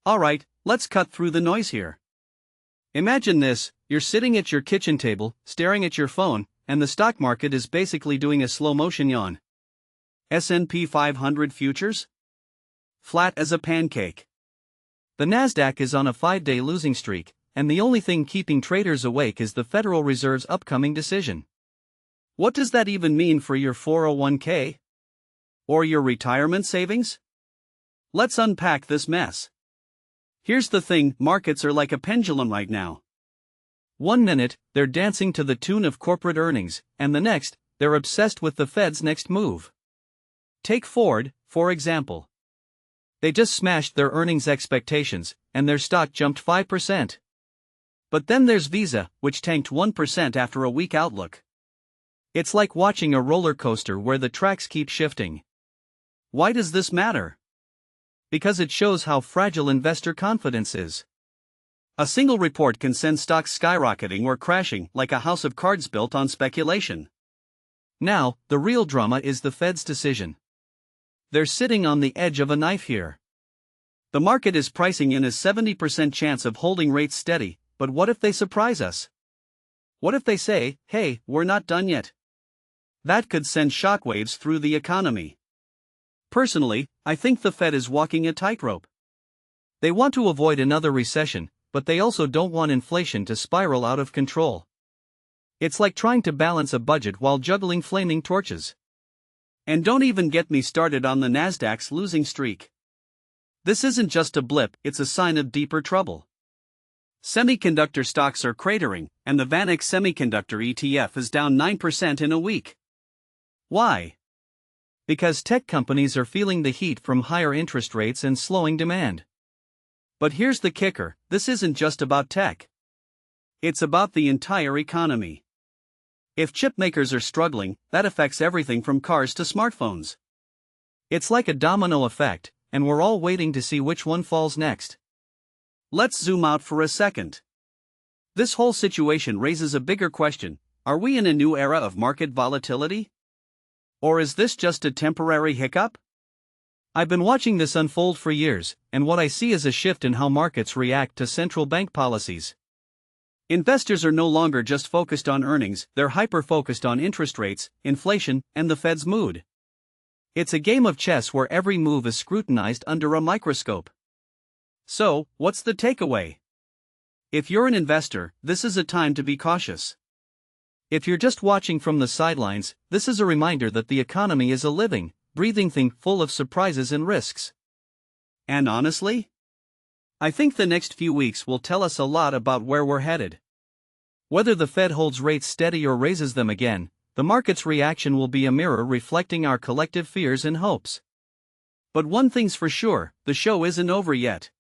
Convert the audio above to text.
Alright, let's cut through the noise here. Imagine this: you're sitting at your kitchen table, staring at your phone, and the stock market is basically doing a slow motion yawn. S&P 500 futures? Flat as a pancake. The Nasdaq is on a 5-day losing streak, and the only thing keeping traders awake is the Federal Reserve's upcoming decision. What does that even mean for your 401k? Or your retirement savings? Let's unpack this mess. Here's the thing: markets are like a pendulum right now. 1 minute, they're dancing to the tune of corporate earnings, and the next, they're obsessed with the Fed's next move. Take Ford, for example. They just smashed their earnings expectations, and their stock jumped 5%. But then there's Visa, which tanked 1% after a weak outlook. It's like watching a roller coaster where the tracks keep shifting. Why does this matter? Because it shows how fragile investor confidence is. A single report can send stocks skyrocketing or crashing like a house of cards built on speculation. Now, the real drama is the Fed's decision. They're sitting on the edge of a knife here. The market is pricing in a 70% chance of holding rates steady, but what if they surprise us? What if they say, "Hey, we're not done yet"? That could send shockwaves through the economy. Personally, I think the Fed is walking a tightrope. They want to avoid another recession, but they also don't want inflation to spiral out of control. It's like trying to balance a budget while juggling flaming torches. And don't even get me started on the Nasdaq's losing streak. This isn't just a blip, it's a sign of deeper trouble. Semiconductor stocks are cratering, and the VanEck Semiconductor ETF is down 9% in a week. Why? Because tech companies are feeling the heat from higher interest rates and slowing demand. But here's the kicker: this isn't just about tech. It's about the entire economy. If chip makers are struggling, that affects everything from cars to smartphones. It's like a domino effect, and we're all waiting to see which one falls next. Let's zoom out for a second. This whole situation raises a bigger question: are we in a new era of market volatility? Or is this just a temporary hiccup? I've been watching this unfold for years, and what I see is a shift in how markets react to central bank policies. Investors are no longer just focused on earnings, they're hyper-focused on interest rates, inflation, and the Fed's mood. It's a game of chess where every move is scrutinized under a microscope. So, what's the takeaway? If you're an investor, this is a time to be cautious. If you're just watching from the sidelines, this is a reminder that the economy is a living, breathing thing full of surprises and risks. And honestly, I think the next few weeks will tell us a lot about where we're headed. Whether the Fed holds rates steady or raises them again, the market's reaction will be a mirror reflecting our collective fears and hopes. But one thing's for sure: the show isn't over yet.